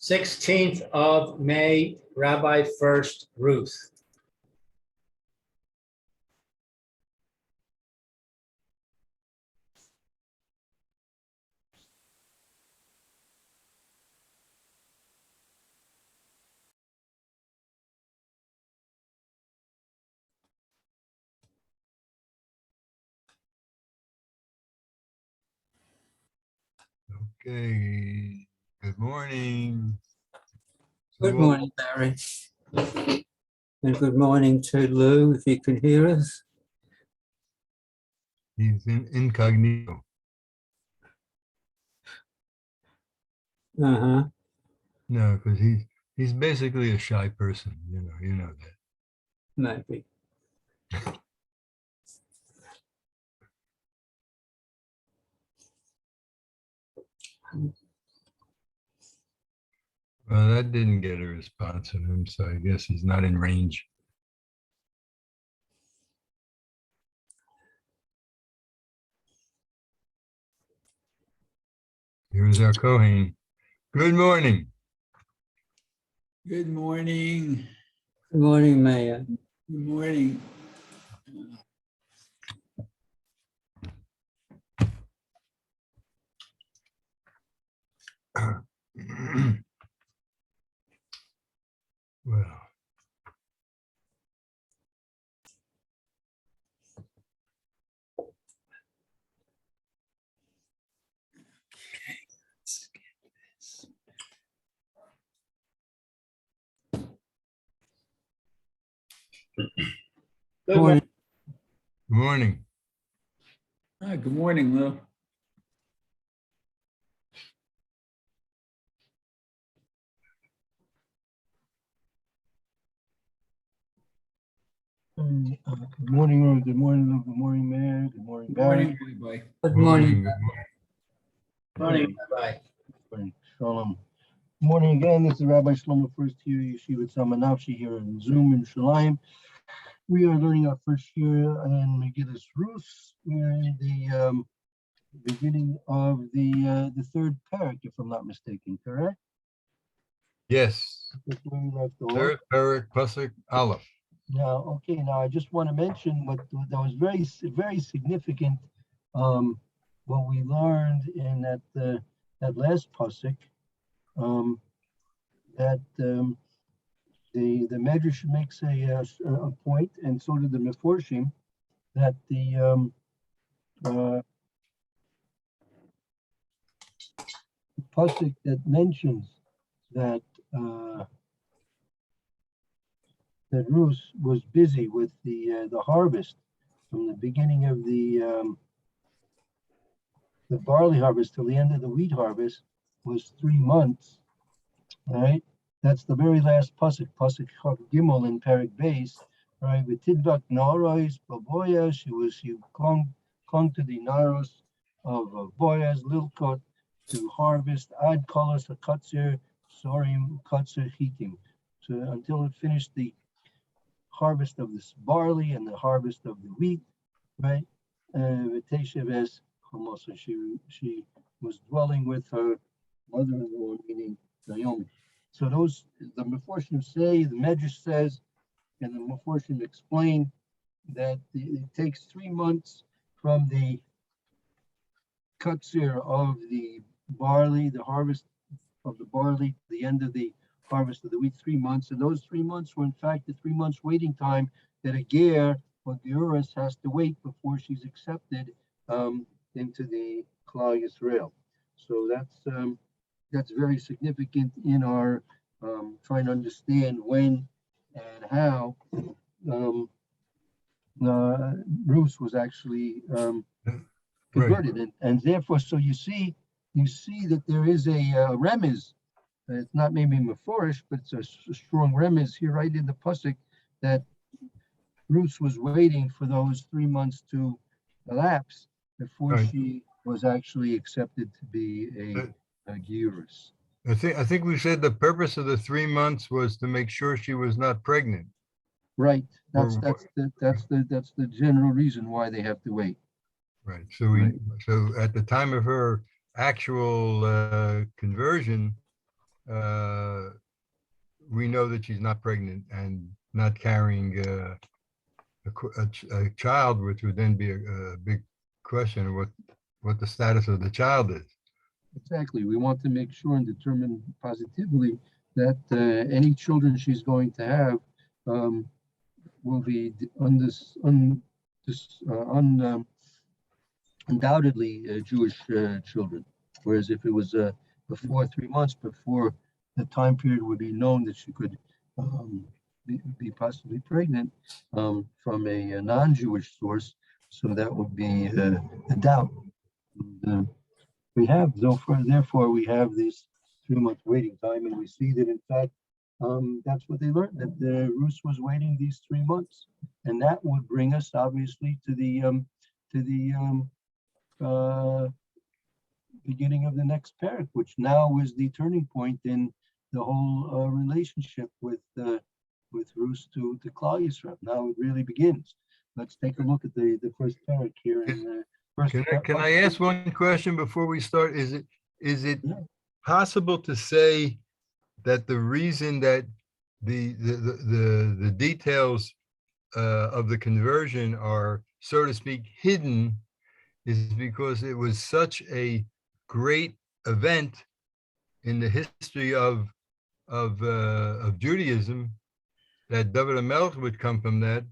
16th of May, Rabbi Furst, Ruth. Okay, good morning. Good morning, Larry. And good morning to Lou, if you can hear us. He's in incognito. Uh-huh. No, because he's basically a shy person, you know that. Maybe. Well, that didn't get a response from him, so I guess he's not in range. Here's our Kohen. Good morning. Good morning. Good morning, Mayor. Good morning. Well, Let's get this. Good morning. good morning. Hi, good morning, Lou. Good morning, Ruth. Good morning, Lou. Good morning, Mayor. Good morning, Good Barry. morning, everybody. Good morning. Morning, Rabbi. Good morning, Shalom. Good morning again. This is Rabbi Shlomo Furst here, Yeshiva Tzalman here in Zoom in Shalim. We are learning our first year in Megillus Ruth. We're in the beginning of the third parak, if I'm not mistaken, correct? Yes, That's where we left off. third parak pasuk aleph. Now, okay, now I just want to mention what that was very significant. What we learned in that last pasuk, that the Medrash makes a point, and so did the Meforshim, that the pasuk that mentions that that Ruth was busy with the harvest from the beginning of the barley harvest till the end of the wheat harvest was 3 months, right? That's the very last pasuk Chaf Gimel in Parak Beis, right? With Tidbak Naros Baboya, she clung to the Naros of Boaz, Lilkot, to harvest Ad Kolos Akatzir, Sorim Katzir Chitim, until it finished the harvest of this barley and the harvest of the wheat, right? V'tesheves Chamos, she was dwelling with her mother-in-law, meaning Naomi. So those, the Meforshim say, the Medrash says, and the Meforshim explain that it takes 3 months from the katsir of the barley, the harvest of the barley, to the end of the harvest of the wheat, 3 months. And those 3 months were in fact the 3 months waiting time that a ger or geurus has to wait before she's accepted into the Klal Yisrael. So that's very significant in our trying to understand when and how Ruth was actually converted, and therefore, so you see that there is a remez. It's not maybe meforish, but it's a strong remez here, right in the pasuk, that Ruth was waiting for those 3 months to elapse before she was actually accepted to be a geurus. I think we said the purpose of the 3 months was to make sure she was not pregnant. Right. That's the general reason why they have to wait. Right. So at the time of her actual conversion, we know that she's not pregnant and not carrying a child, which would then be a big question of what the status of the child is. Exactly. We want to make sure and determine positively that any children she's going to have will be undoubtedly Jewish children. Whereas if it was before 3 months before the time period would be known that she could be possibly pregnant from a non-Jewish source, so that would be a doubt. And, therefore, we have this 3-month waiting time, and we see that in fact that's what they learned, that Ruth was waiting these 3 months, and that would bring us obviously to the beginning of the next parak, which now is the turning point in the whole relationship with Ruth to Klal Yisrael. Now it really begins. Let's take a look at the first parak here. Can I ask one question before we start? Is it Yeah. possible to say that the reason that the details of the conversion are, so to speak, hidden is because it was such a great event in the history of Judaism that David HaMelech would come from that,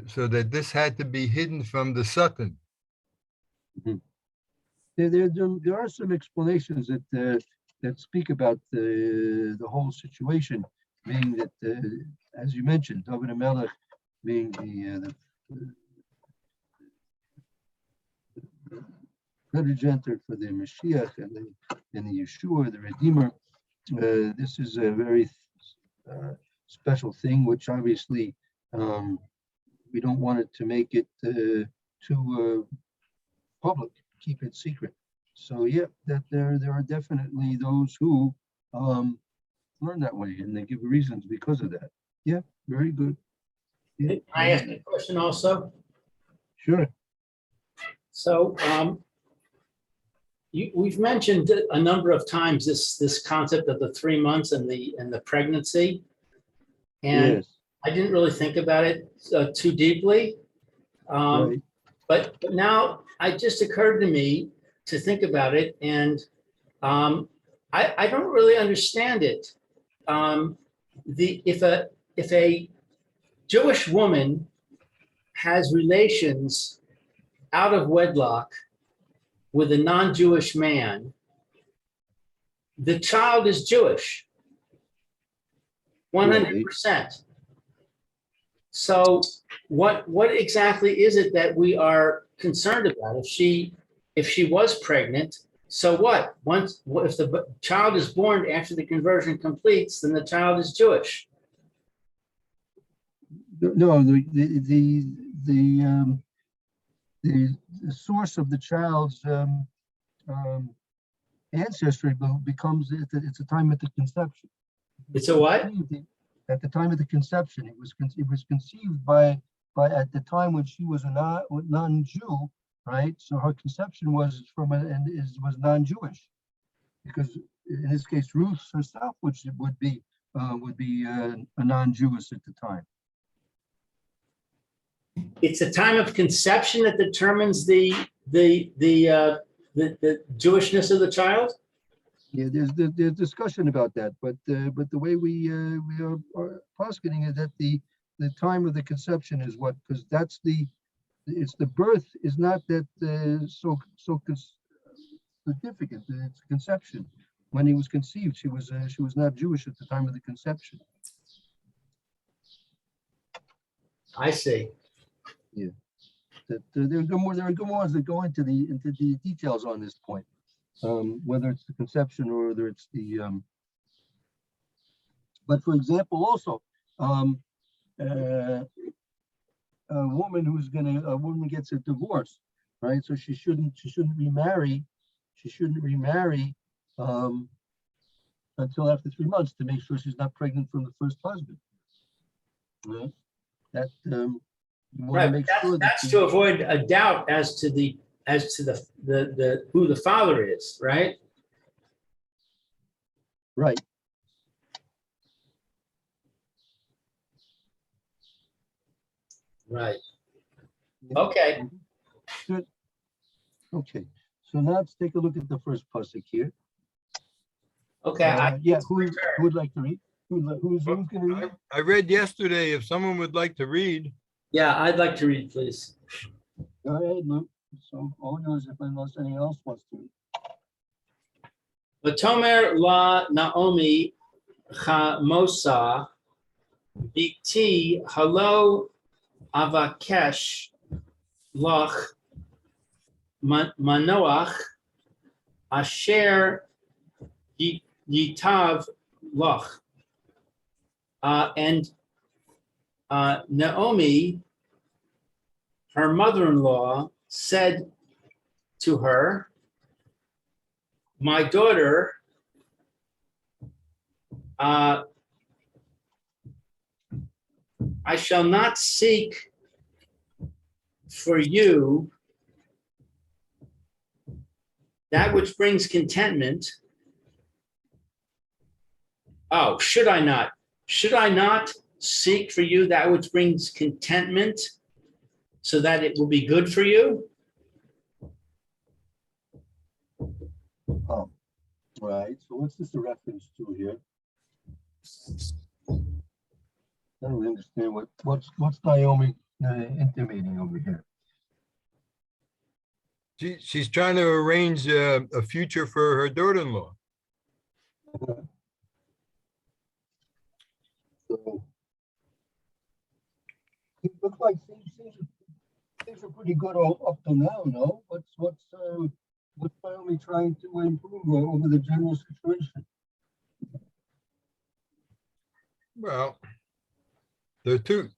so that this had to be hidden from the Satan. There are some explanations that speak about the whole situation, being that, as you mentioned, David HaMelech being the progenitor for the Mashiach and the Yeshua, the Redeemer. This is a very special thing, which obviously we don't want it to make it too public, keep it secret. So yeah, that there are definitely those who learn that way, and they give reasons because of that. Yeah, very good. Yeah. Can I ask a question also? Sure. So we've mentioned a number of times this concept of the 3 months and the pregnancy, and Yes. I didn't really think about it too deeply. Right. But now it just occurred to me to think about it, and I don't really understand it. If a Jewish woman has relations out of wedlock with a non-Jewish man, the child is Jewish, 100%. So what exactly is it that we are concerned about? If she was pregnant, so what? If the child is born after the conversion completes, then the child is Jewish. No, the source of the child's ancestry becomes it's a time at the conception. It's a what? At the time of the conception, it was conceived by at the time when she was a non-Jew, right? So her conception was was non-Jewish, because in this case, Ruth herself, which would be a non-Jewess at the time. It's the time of conception that determines the Jewishness of the child. Yeah, there's discussion about that, but the way we are prosecuting it, that the time of the conception is what, because it's the birth is not that so significant. It's conception. When he was conceived, she was not Jewish at the time of the conception. I see. Yeah, there are good ones that go into the details on this point. Whether it's the conception or whether it's the but for example, also a woman gets a divorce, right? So she shouldn't remarry. She shouldn't remarry until after 3 months to make sure she's not pregnant from the first husband. Right? That you want Right. to make sure That's to avoid a doubt as to the who the father is, right? Right. Right. Yeah. Okay. Good. Okay, so now let's take a look at the first pasuk here. Okay. Yeah, who would like to read? Who's going to read? I read yesterday, if someone would like to read. Yeah, I'd like to read, please. Go ahead, Luke. So all yours if unless anyone else wants to read. V'tomer la Naomi chamosa biti halo avakesh lach manoach asher yitav lach. And Naomi, her mother-in-law, said to her, my daughter, I shall not seek for you that which brings contentment. Oh, should I not? Should I not seek for you that which brings contentment so that it will be good for you? Oh, right. So what's this a reference to here? I don't understand what's Naomi intimating over here. She's trying to arrange a future for her daughter-in-law. So it looks like things are pretty good up till now. No, what's Naomi trying to improve over the general situation? Well, they're two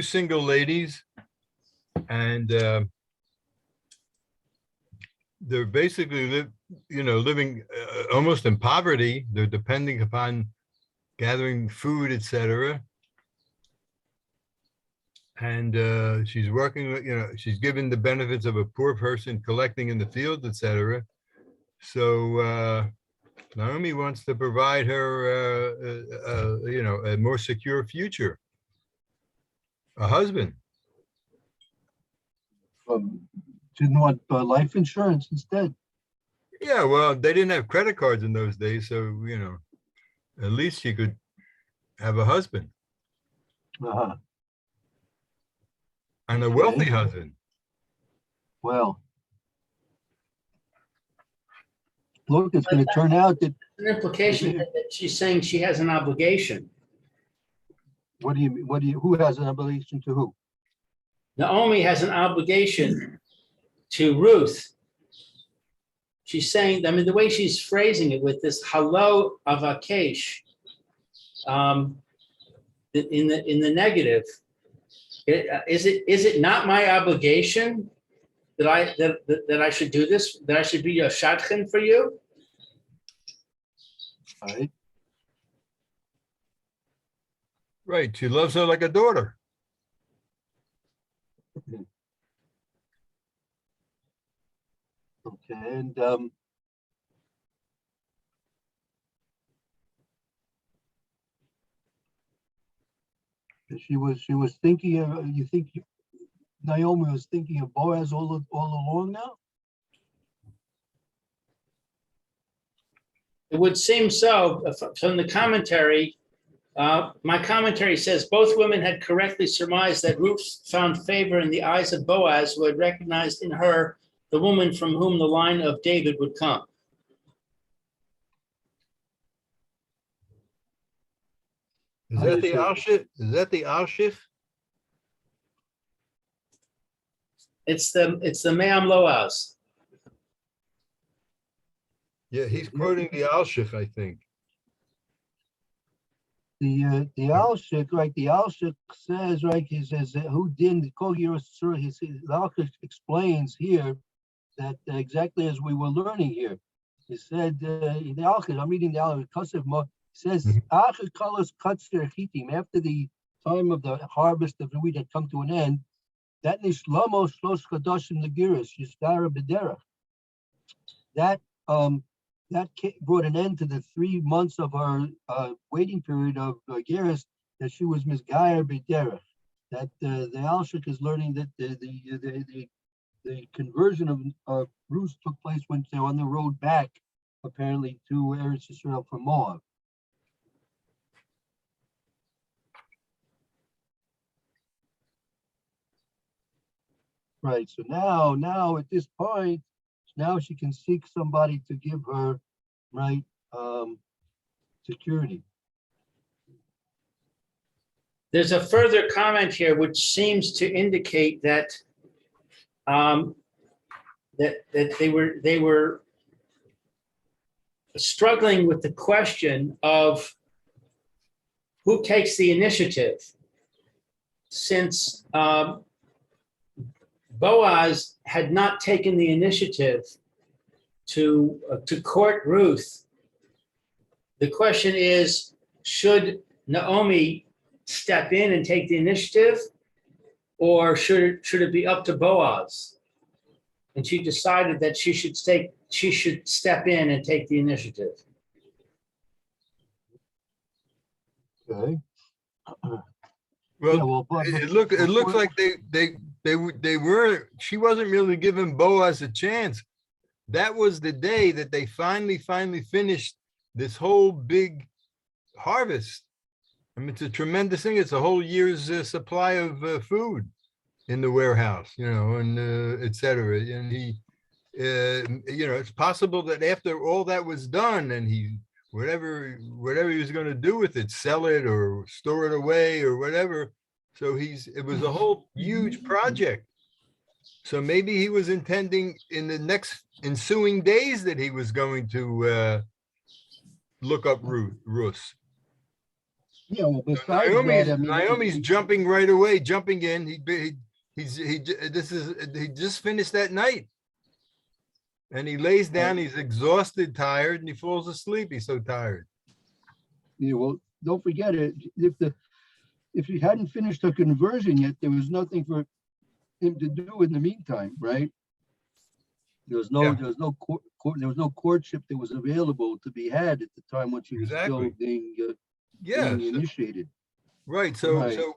single ladies, and they're basically living almost in poverty. They're depending upon gathering food, etc. And she's working, she's given the benefits of a poor person collecting in the field, etc. So Naomi wants to provide her, a more secure future, a husband. Didn't want life insurance instead. Yeah, well, they didn't have credit cards in those days, so at least she could have a husband, Uh-huh. and a Okay. wealthy husband. Well, look, it's going to turn out that. An implication that she's saying she has an obligation. What do you mean? Who has an obligation to who? Naomi has an obligation to Ruth. She's saying, I mean, the way she's phrasing it with this halo avakesh, in the negative, is it not my obligation that I should do this? That I should be a shadchan for you? All right. Right, she loves her like a daughter. Okay, and she was thinking of, you think Naomi was thinking of Boaz all along now? It would seem so from the commentary. My commentary says both women had correctly surmised that Ruth found favor in the eyes of Boaz, who had recognized in her the woman from whom the line of David would come. Is that the Alshif? Is that the Alshif? It's the Me'am Loaz. Yeah, he's quoting the Alshif, I think. The Alshik, right? The Alshik says, right? He says, "Who didn't?" The Alshik explains here that exactly as we were learning here. He said, "The Alshik." I'm reading the Alshik. Says, "After the time of the harvest of the wheat had come to an end, that nishlamo shlosh chadashim legiras yisdara b'derech." That brought an end to the 3 months of our waiting period of Geras that she was misgayer b'derech. that the Alshik is learning that the conversion of Ruth took place when they were on the road back, apparently, to Eretz Yisrael from Moab. Right. So now at this point, now she can seek somebody to give her, right, security. There's a further comment here which seems to indicate that that they were struggling with the question of who takes the initiative, since Boaz had not taken the initiative to court Ruth. The question is, should Naomi step in and take the initiative, or should it be up to Boaz? And she decided that she should step in and take the initiative. Okay. Well, Yeah, well, but it looks like they were, she wasn't really giving Boaz a chance. That was the day that they finally finished this whole big harvest. I mean, it's a tremendous thing. It's a whole year's supply of food in the warehouse, and et cetera. And he, it's possible that after all that was done, and he, whatever he was going to do with it, sell it or store it away or whatever. So it was a whole huge project. So maybe he was intending in the next ensuing days that he was going to look up Ruth. yeah, well, besides that, I mean, Naomi's jumping right away, jumping in. He just finished that night. And he lays down, he's exhausted, tired, and he falls asleep. He's so tired. yeah, well, don't forget it. If he hadn't finished the conversion yet, there was nothing for him to do in the meantime, right? There was no courtship that was available to be had at the time when she was still being initiated. Right. So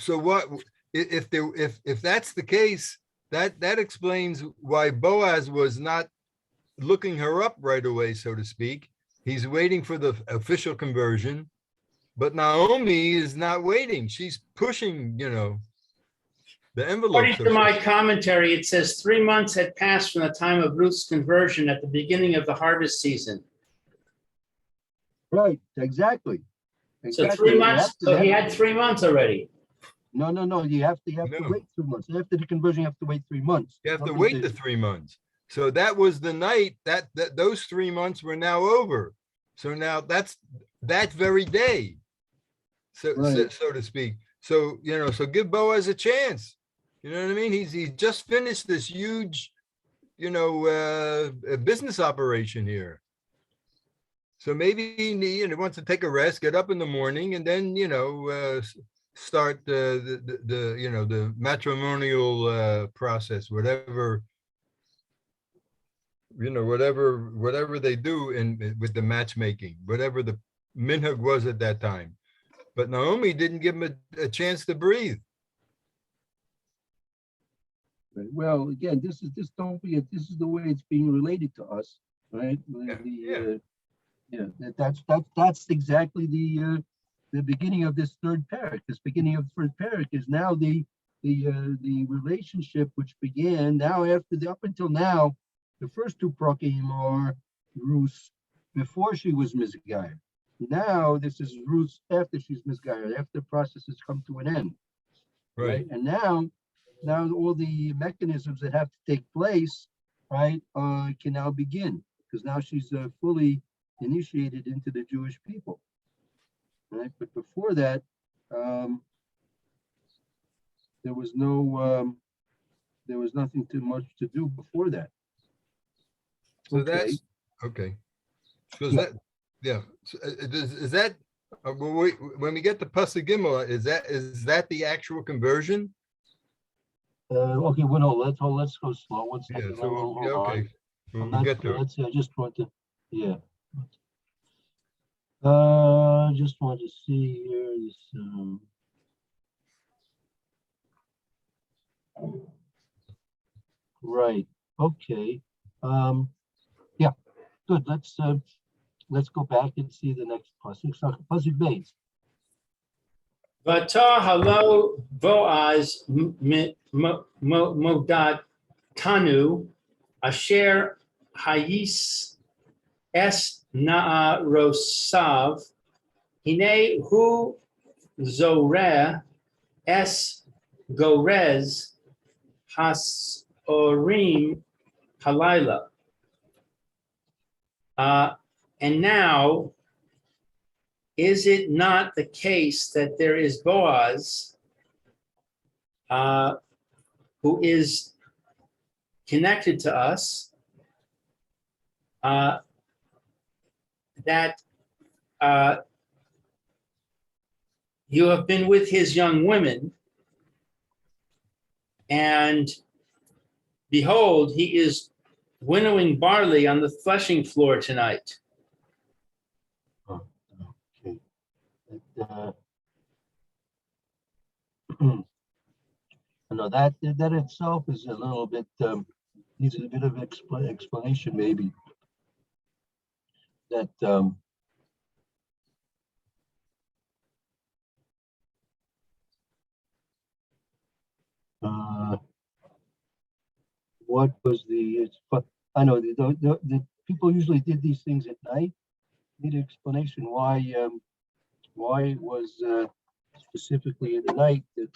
what if that's the case, that explains why Boaz was not looking her up right away, so to speak. He's waiting for the official conversion, but Naomi is not waiting. She's pushing, the envelope. According to my commentary, it says 3 months had passed from the time of Ruth's conversion at the beginning of the harvest season. Right, exactly. So 3 months, so he had 3 months already. No, you have to wait 3 months. After the conversion, you have to wait 3 months. You have to wait the 3 months. So that was the night that those 3 months were now over. So now that's that very day, so to speak. So, so give Boaz a chance. You know what I mean? He's just finished this huge, business operation here. So maybe he wants to take a rest, get up in the morning, and then, start the matrimonial process, whatever they do with the matchmaking, whatever the minhag was at that time. But Naomi didn't give him a chance to breathe. Well, again, this is the way it's being related to us, right? That's exactly the beginning of this third parak. This beginning of the first parak is now the relationship which began now up until now. The first two prakim are Ruth before she was misguided. Now this is Ruth after she's misguided, after the process has come to an end. Right? And now all the mechanisms that have to take place, right, can now begin, because now she's fully initiated into the Jewish people. Right? But before that, there was nothing too much to do before that. So that's okay. So is that when we get to Pasuk Gimel, is that the actual conversion? Okay, well, no, let's go slow. 1 second. Yeah, so okay. We'll get to it. Let's see. I just want to, just want to see here. Right, okay. Yeah, good. Let's go back and see the next pasuk. Pasuk base. Vata halo Boaz modat tanu asher hayis es naarosav hine hu zoreh es gorez hasorim halayla. And now, is it not the case that there is Boaz, who is connected to us, that you have been with his young women, and behold, he is winnowing barley on the threshing floor tonight. Oh, okay. No, that itself is a little bit needs a bit of explanation, maybe. That what was but I know the people usually did these things at night. Need an explanation why it was specifically at night that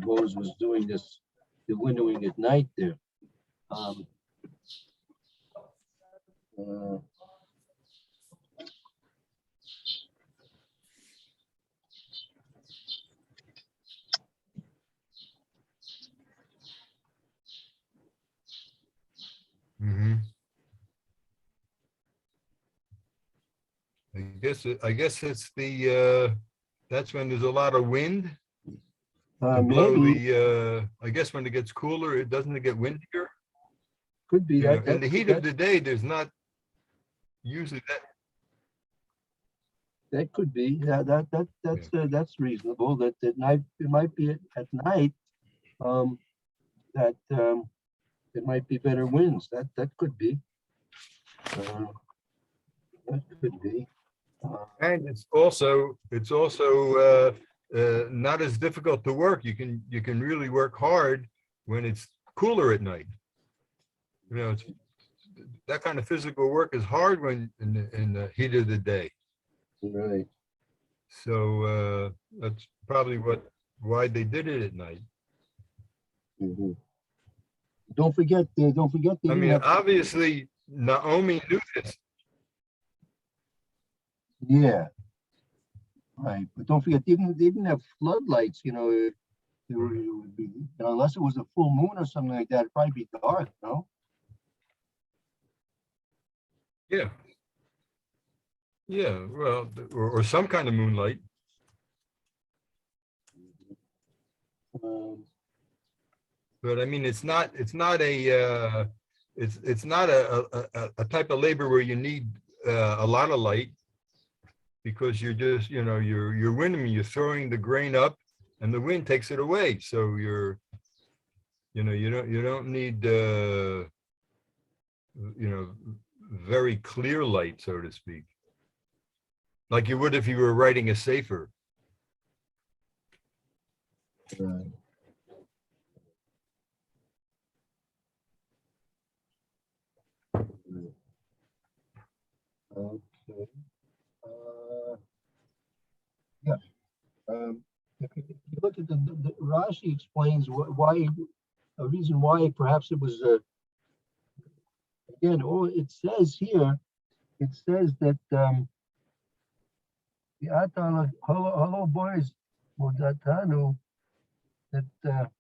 Moses was doing this, the winnowing at night there. Um, uh, Mhm. I guess it's that's when there's a lot of wind to blow maybe I guess when it gets cooler, it doesn't get windier. could be You know, that in the heat of the day, there's not usually that. that could be. Yeah, that's reasonable. That at night it might be at night that it might be better winds. That could be. That could be. And it's also not as difficult to work. You can really work hard when it's cooler at night. You know, it's that kind of physical work is hard when in the heat of the day. Right. So that's probably why they did it at night. Mm-hmm. Don't forget. Don't forget. They I didn't mean, have. obviously Naomi knew this. Yeah. Right. But don't forget. They didn't have floodlights. You know, it would be, unless it was a full moon or something like that. It'd probably be dark. No. Yeah. Yeah. Well, or some kind of moonlight. But I mean, it's not a it's not a type of labor where you need a lot of light, because you're just, you know, you're winding, you're throwing the grain up and the wind takes it away. So you don't need very clear light, so to speak, like you would if you were writing a sefer. Right. Okay. Yeah. If you look at the Rashi explains why a reason why perhaps it was again. Oh, it says here. It says that the Atala hello boys Modatanu that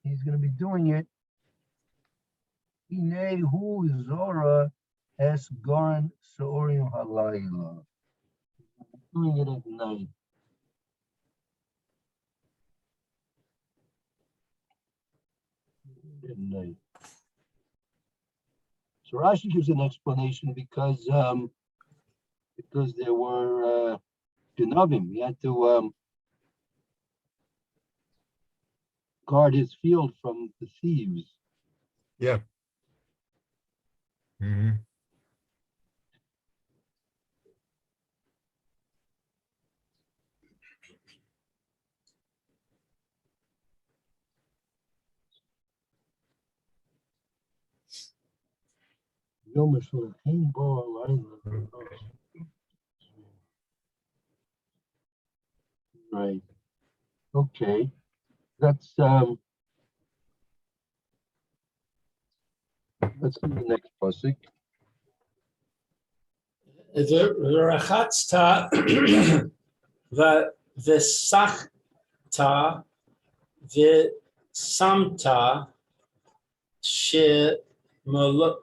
he's going to be doing it. Ine hu zora es goran sorim halayla. Doing it at night. At night. So Rashi gives an explanation because there were Genavim. You had to guard his field from the thieves. Yeah. Mhm. Jongens zullen geen bovenlijn. Right. Okay. That's let's see the next pasuk. V'rachatzta v'sachta v'samta shemeloseich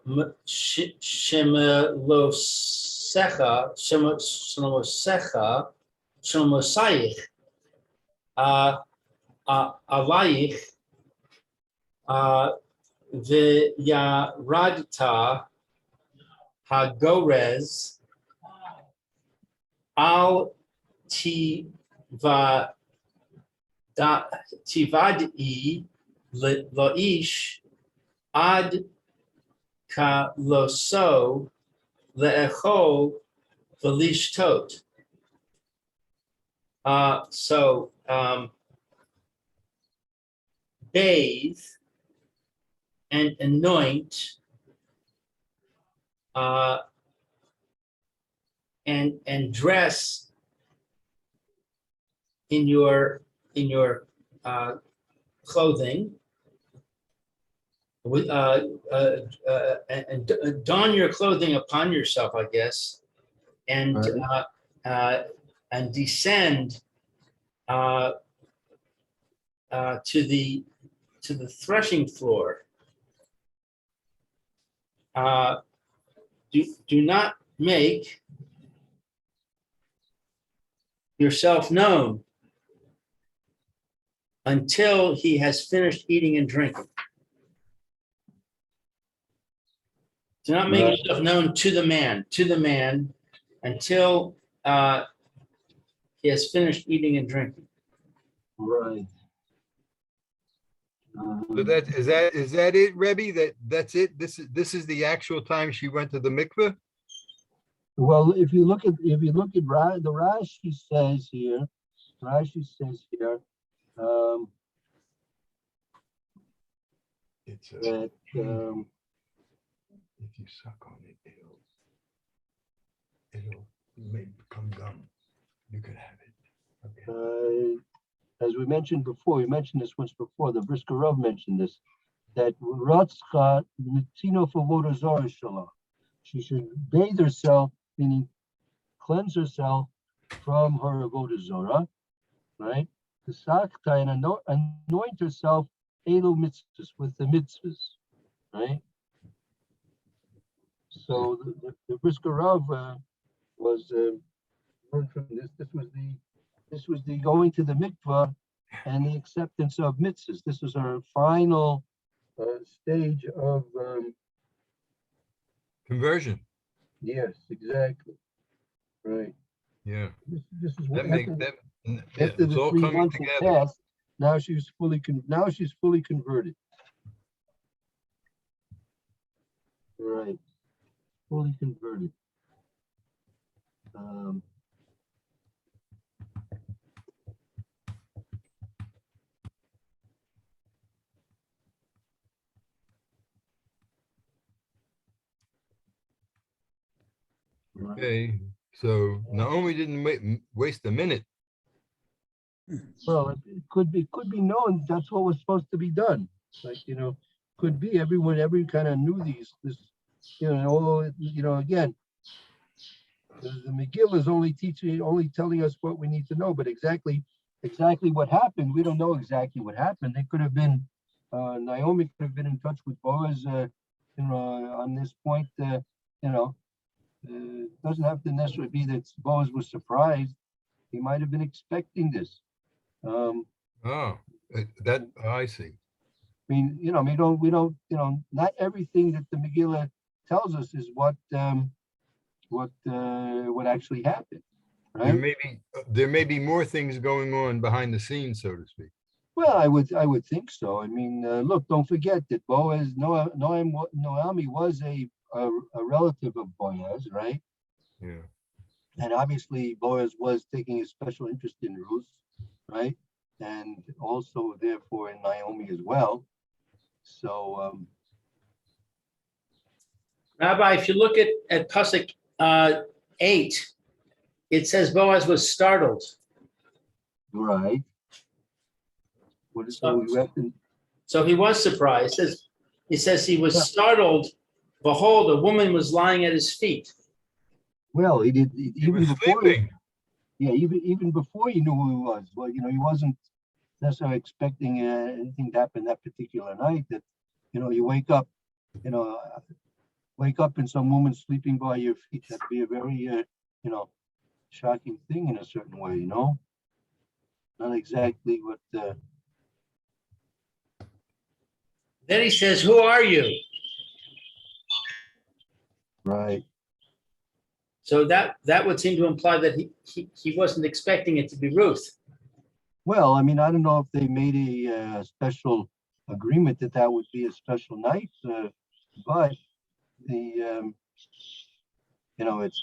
alayich v'yaradta hagorez al tivadi loish ad ka loso le'echol v'lishtot. So bathe and anoint and dress in your clothing with and don your clothing upon yourself, I guess, and descend to the threshing floor. Do not make yourself known until he has finished eating and drinking. Do not make yourself known to the man until he has finished eating and drinking. Right. So is that it, Rebbe? That's it? This is the actual time she went to the mikveh? Well, if you look at the Rashi says here, It's that if you suck on it, it'll become gum. You could have it. Okay. as we mentioned before, we mentioned this once before. The Brisker Rav mentioned this, that Ratzcha Mitzino Favoda Zora Shala. She should bathe herself, meaning cleanse herself from her avodah zora, right? The sakta and anoint herself elu mitzvahs with the mitzvahs, right? So the Brisker Rav was learned from this. This was the going to the mikvah and the acceptance of mitzvahs. This was our final stage of Conversion. yes, exactly, right. Yeah. This is what That makes after, that. Yeah, after it's the all 3 coming months had together. passed. Now she's fully converted. Right, fully converted. Right. Okay. So Naomi didn't waste a minute. Well, it could be known that's what was supposed to be done. Like, could be every kind of knew this, again, the Megillah is only telling us what we need to know, but exactly what happened, we don't know exactly what happened. It could have been, Naomi could have been in touch with Boaz, on this point, doesn't have to necessarily be that Boaz was surprised. He might have been expecting this. Oh, I see. I mean, we don't, not everything that the Megillah tells us is what actually happened, right? There may be more things going on behind the scenes, so to speak. Well, I would think so. I mean, look, don't forget that Naomi was a relative of Boaz, right? Yeah. And obviously Boaz was taking a special interest in Ruth, right? And also therefore in Naomi as well. So, Rabbi, if you look at Pasuk 8, it says Boaz was startled. right. What is, so So, we have to, so he was surprised. It says he was Yeah. startled. Behold, a woman was lying at his feet. well, he did, He even was before, sleeping. yeah, even before he knew who he was. Well, he wasn't necessarily expecting anything to happen that particular night. That, you wake up, you know, and some woman sleeping by your feet. That'd be a very, shocking thing in a certain way. Not exactly what. Then he says, "Who are you?" Right. So that would seem to imply that he wasn't expecting it to be Ruth. Well, I mean, I don't know if they made a special agreement that would be a special night, but the it's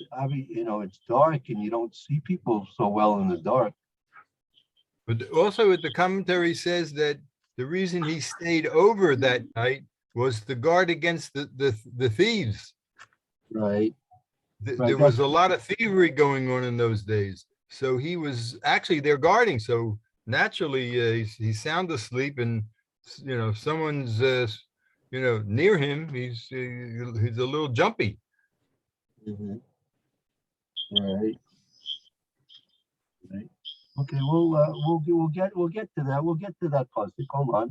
it's dark and you don't see people so well in the dark. But also the commentary says that the reason he stayed over that night was to guard against the thieves. Right. Right. There was a lot of thievery going on in those days. So he was actually there guarding. So naturally he's sound asleep and, someone's, near him. He's a little jumpy. Mhm. Right. Right. Okay. We'll get to that. We'll get to that positive. Hold on.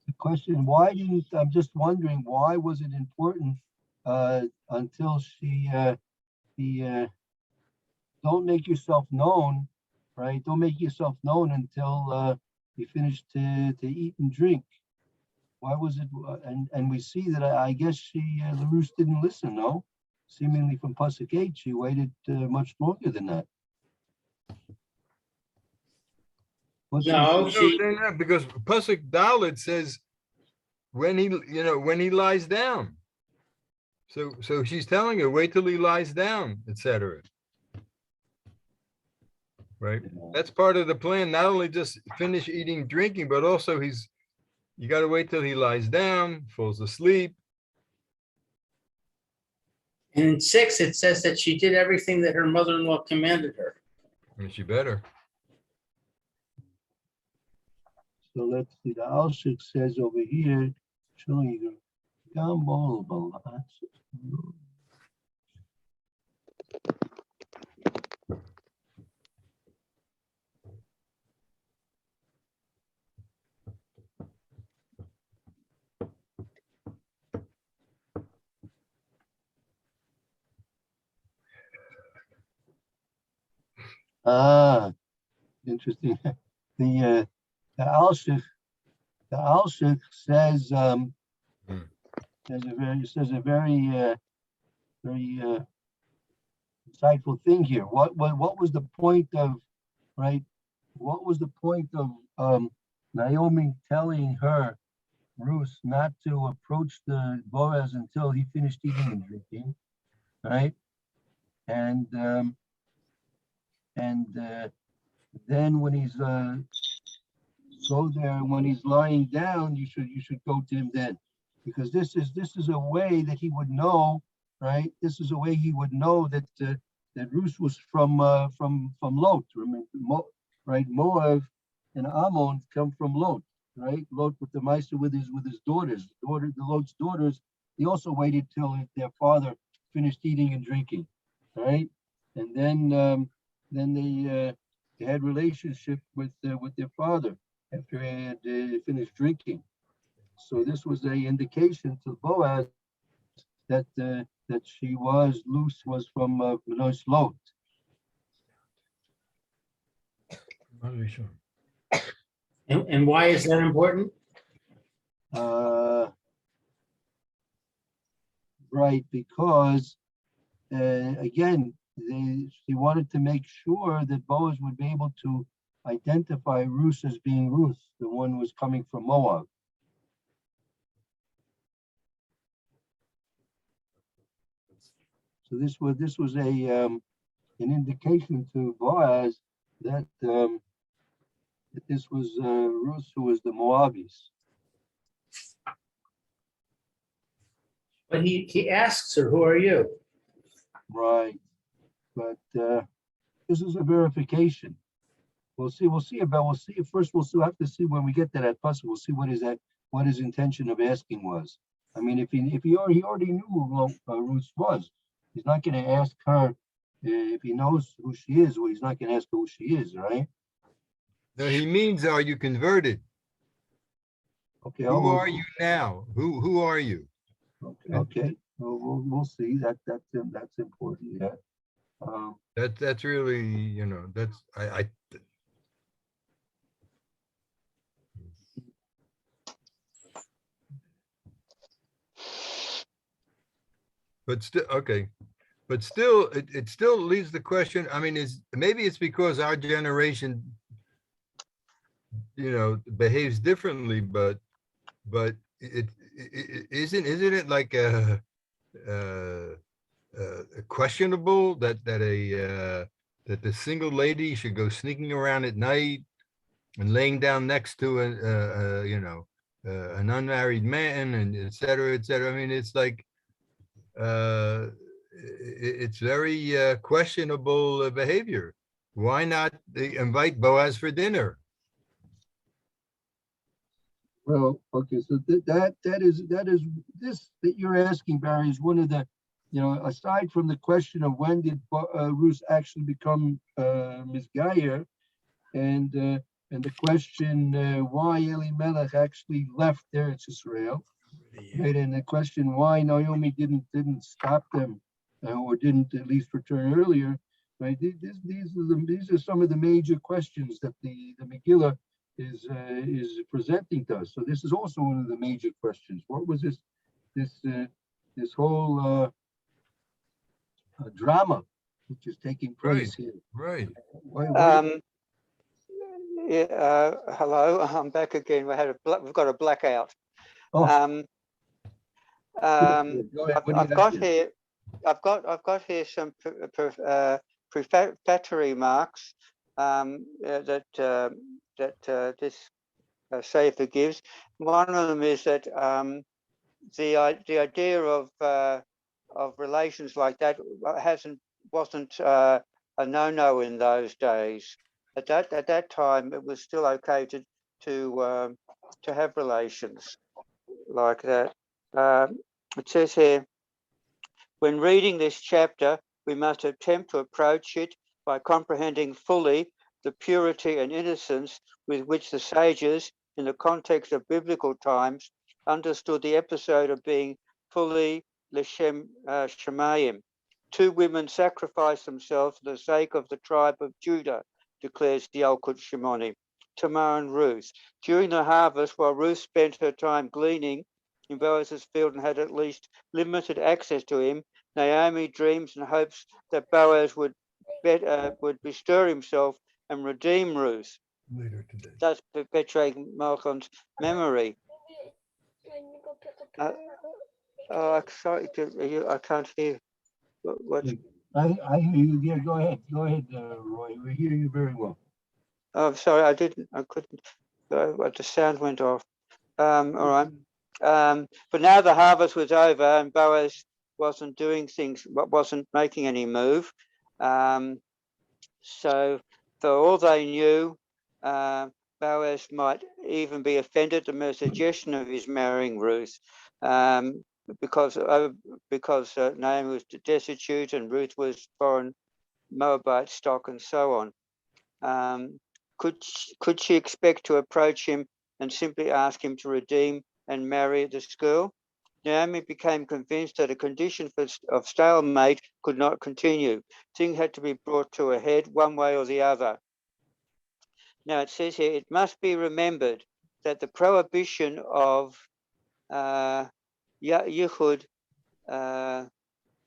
The question: why didn't I'm just wondering why was it important until the don't make yourself known, right? Don't make yourself known until you finish to eat and drink. Why was it? And we see that I guess the Ruth didn't listen. No, seemingly from Pasuk 8, she waited much longer than that. What's No, this? No, because Pasuk Dalet says when he lies down. So she's telling her, wait till he lies down, etc. Right? That's part of the plan. Not only just finish eating, drinking, but also you got to wait till he lies down, falls asleep. and in 6 it says that she did everything that her mother-in-law commanded her. And she better. So let's see. The Alshik says over here, showing you. Ah, interesting. The Alshik says says a very insightful thing here. What was the point of, right? What was the point of Naomi telling her, Ruth, not to approach the Boaz until he finished eating and drinking, right? And then when he's go there when he's lying down, you should go to him then, because this is a way that he would know, right? This is a way he would know that that Ruth was from Lot. Remember, right? Moab and Ammon come from Lot, right? Lot with the Meister with his daughters. The Lot's daughters. They also waited till their father finished eating and drinking, right? And then they had relationship with their father after he had finished drinking. So this was a indication to Boaz that that Luce was from Benoist Lot. And why is that important? Right, because again, she wanted to make sure that Boaz would be able to identify Ruth as being Ruth, the one who was coming from Moab. So this was a an indication to Boaz that that this was Ruth, who was the Moabis. But he asks her, who are you? Right. But this is a verification. We'll see first. We'll have to see when we get to that puzzle. We'll see what his intention of asking was. I mean, if he already knew who Ruth was, he's not going to ask her if he knows who she is. Well, he's not going to ask her who she is, right? No, he means, are you converted? Okay. Who are you now? Who are you? Okay. Well, we'll see. That's important. Yeah. That's really, you know, that's I but still okay. But still, it still leaves the question. I mean, maybe it's because our generation, you know, behaves differently, but it isn't it like a questionable that the single lady should go sneaking around at night and laying down next to you know, an unmarried man, and et cetera, et cetera. I mean, it's like it's very questionable behavior. Why not invite Boaz for dinner? Well, okay. So that is this that you're asking, Barry, is one of the, you know, aside from the question of when did Ruth actually become Ms. Geyer, and the question why Elimelech actually left Eretz Israel, right? And the question why Naomi didn't stop them or didn't at least return earlier, right? These are some of the major questions that the Megillah is presenting to us. So this is also one of the major questions. What was this whole drama which is taking place here? Right. Yeah, hello, I'm back again. We've got a blackout. Oh, go ahead. What do you got I've got here some prefatory remarks that this Sefer gives. One of them is that the idea of relations like that wasn't a no-no in those days. At that time, it was still okay to have relations like that. It says here, when reading this chapter, we must attempt to approach it by comprehending fully the purity and innocence with which the sages, in the context of biblical times, understood the episode of being fully Leshem Shemayim. Two women sacrificed themselves for the sake of the tribe of Judah, declares the Yalkut Shimoni, Tamar and Ruth. During the harvest, while Ruth spent her time gleaning in Boaz's field and had at least limited access to him, Naomi dreams and hopes that Boaz would bestir himself and redeem Ruth, Later today. thus perpetuating Malcolm's memory. Sorry, I can't hear. What? I hear you. Yeah, go ahead, Roy. We hear you very well. Oh, sorry, I couldn't. The sound went off. All right. But now the harvest was over and Boaz wasn't doing things, wasn't making any move. So for all they knew, Boaz might even be offended at the mere suggestion of his marrying Ruth, because Naomi was destitute and Ruth was foreign Moabite stock and so on. Could she expect to approach him and simply ask him to redeem and marry this girl? Naomi became convinced that a condition of stalemate could not continue. Things had to be brought to a head one way or the other. Now it says here, it must be remembered that the prohibition of yichud,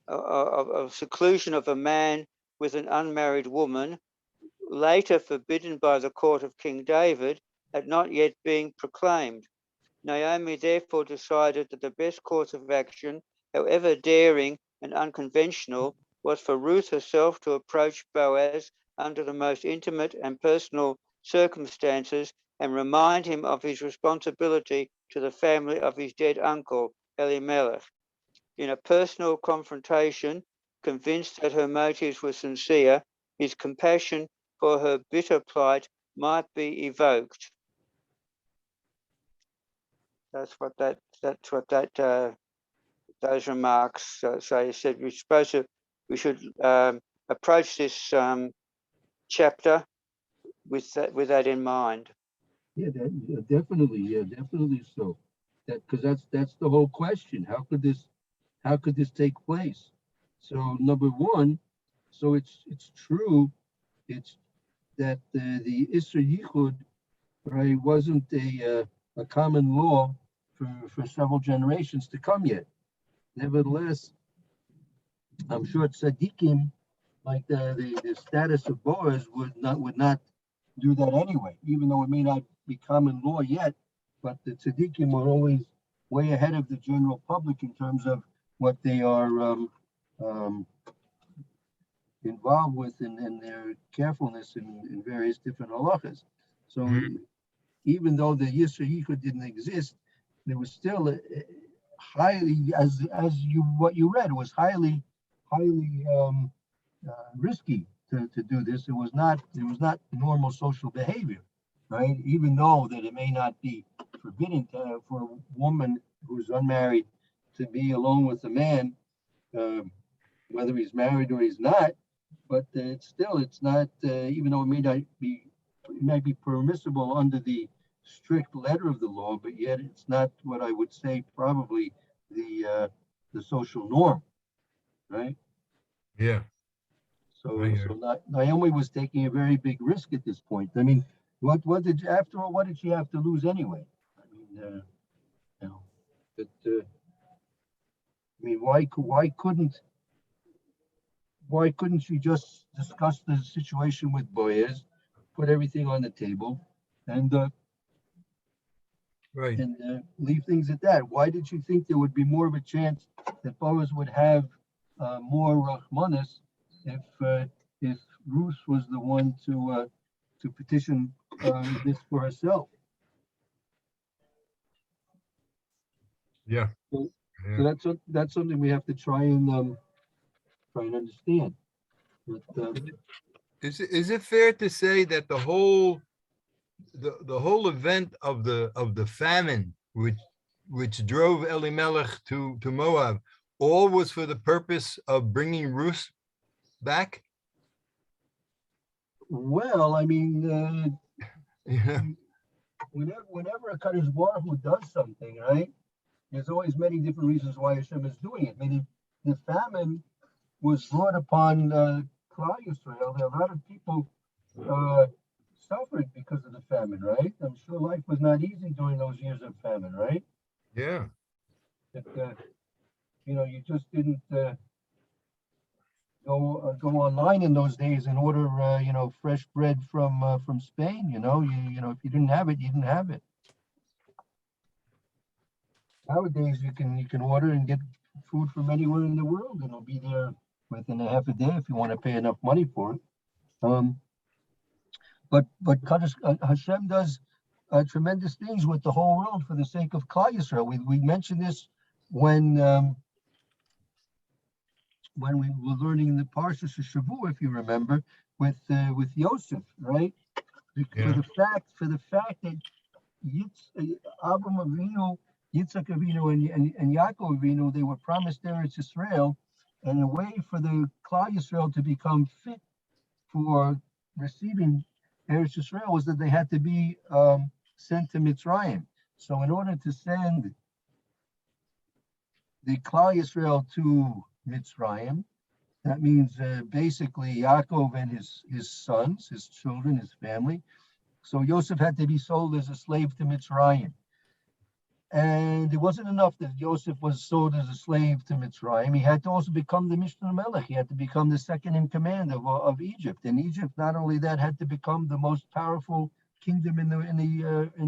of seclusion of a man with an unmarried woman, later forbidden by the court of King David, had not yet been proclaimed. Naomi therefore decided that the best course of action, however daring and unconventional, was for Ruth herself to approach Boaz under the most intimate and personal circumstances and remind him of his responsibility to the family of his dead uncle, Elimelech. In a personal confrontation, convinced that her motives were sincere, his compassion for her bitter plight might be evoked. That's what those remarks say. He said we should approach this chapter with that in mind. Yeah, definitely so. Because that's the whole question. How could this take place? So number one, so it's true. It's that the Isser Yichud, right, wasn't a common law for several generations to come yet. Nevertheless, I'm sure tzaddikim, like the status of Boaz, would not do that anyway, even though it may not be common law yet. But the tzaddikim are always way ahead of the general public in terms of what they are involved with and their carefulness in various different halachas. So even though the Yisra Yichud didn't exist, there was still a highly, as what you read, was highly risky to do this. It was not normal social behavior, right? Even though that it may not be forbidden for a woman who's unmarried to be alone with a man, whether he's married or he's not, but it's not, even though it might be permissible under the strict letter of the law, but yet it's not what I would say probably the social norm, right? Yeah. So, I hear. Naomi was taking a very big risk at this point. I mean, what did she have to lose anyway? I mean, you know, but I mean, why couldn't she just discuss the situation with Boaz, put everything on the table, and Right. leave things at that? Why did you think there would be more of a chance that Boaz would have more Rahmanis if Ruth was the one to petition this for herself? Yeah. So, Yeah. so that's something we have to try and understand. But, Is it fair to say that the whole event of the famine which drove Elimelech to Moab all was for the purpose of bringing Ruth back? well, I mean, Yeah. whenever a Kadosh Baruch Hu does something, right? There's always many different reasons why Hashem is doing it. Meaning, the famine was brought upon Klal Yisrael. A lot of people suffered because of the famine, right? I'm sure life was not easy during those years of famine, right? Yeah. That you just didn't go online in those days and order fresh bread from Spain. If you didn't have it, you didn't have it. Nowadays you can order and get food from anywhere in the world, and it'll be there within a half a day if you want to pay enough money for it. But Hashem does tremendous things with the whole world for the sake of Klal Yisrael. We mentioned this when we were learning the Parshas of Shavua, if you remember, with Yosef, right? Yeah. For the fact that Avraham Avinu, Yitzchak Avinu, and Yaakov Avinu, they were promised Eretz Yisrael, and a way for the Klal Yisrael to become fit for receiving Eretz Yisrael was that they had to be sent to Mitzrayim. So in order to send the Klal Yisrael to Mitzrayim, that means basically Yaakov and his sons, his children, his family. So Yosef had to be sold as a slave to Mitzrayim. And it wasn't enough that Joseph was sold as a slave to Mitzrayim. He had to also become the Mishnah Melech. He had to become the second in command of Egypt. And Egypt, not only that, had to become the most powerful kingdom in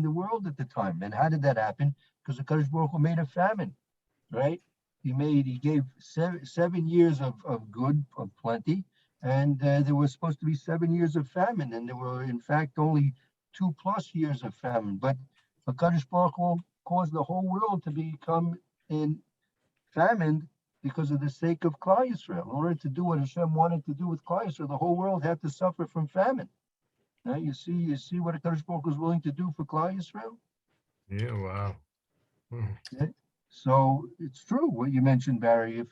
the world at the time. And how did that happen? Because the Kadosh Baruch Hu made a famine, right? He gave 7 years of plenty, and there was supposed to be 7 years of famine, and there were in fact only 2+ years of famine. But the Kadosh Baruch Hu caused the whole world to become famine because of the sake of Klal Yisrael. In order to do what Hashem wanted to do with Klal Yisrael, the whole world had to suffer from famine. Now you see what Kadosh Baruch Hu was willing to do for Klal Yisrael. Yeah, wow. So it's true what you mentioned, Barry. If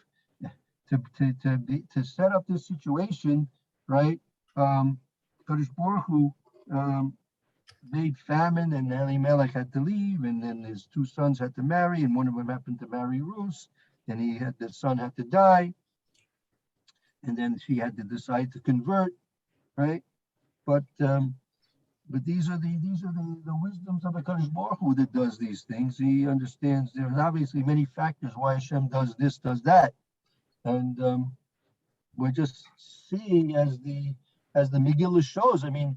to set up this situation, right? Kadosh Baruch Hu made famine, and Elimelech had to leave, and then his 2 sons had to marry, and one of them happened to marry Ruth, and the son had to die, and then she had to decide to convert, right? But these are the wisdoms of the Kadosh Baruch Hu that does these things. He understands there's obviously many factors why Hashem does this, does that, and we're just seeing as the Megillah shows. I mean,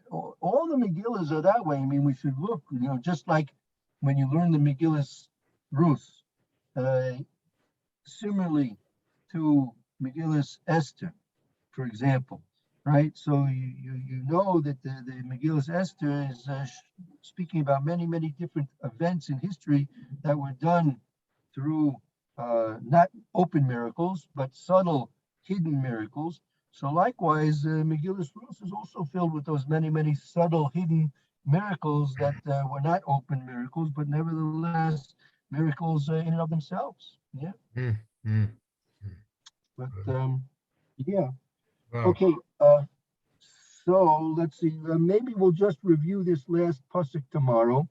all the Megillahs are that way. I mean, we should look, just like when you learn the Megillah's Ruth, similarly to Megillah's Esther, for example, right? So you know that the Megillah's Esther is speaking about many different events in history that were done through not open miracles, but subtle, hidden miracles. So likewise, Megillah's Ruth is also filled with those many subtle, hidden miracles that were not open miracles, but nevertheless miracles in and of themselves. Yeah. But yeah. Wow. Okay. So let's see. Maybe we'll just review this last pasuk tomorrow.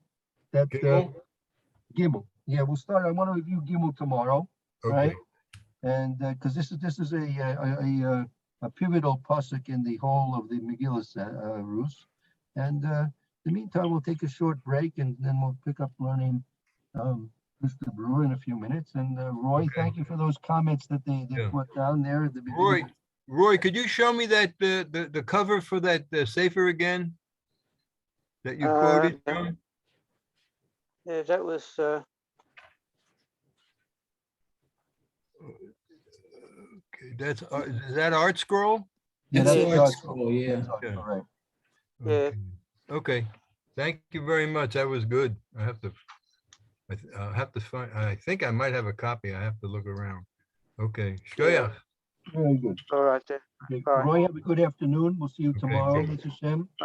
That Gimel. Yeah, we'll start. I want to review Gimel tomorrow, right? And because this is a pivotal pasuk in the whole of the Megillah's Ruth. And in the meantime, we'll take a short break, and then we'll pick up learning Mr. Brewer in a few minutes. And Roy, thank you for those comments that they put down there at the beginning. Roy, could you show me that the cover for that Sefer again that you quoted from? Yeah, that was. Okay, is that Art Scroll? Yeah, That's that's Art Art Scroll, yeah. That's Art Scroll, right. Yeah. Okay. Thank you very much. That was good. I'll have to find. I think I might have a copy. I have to look around. Okay. Shkoyach. Very good. All right then. Okay. Bye. Roy, have a good afternoon. We'll see you Okay. tomorrow, Mr. Shem.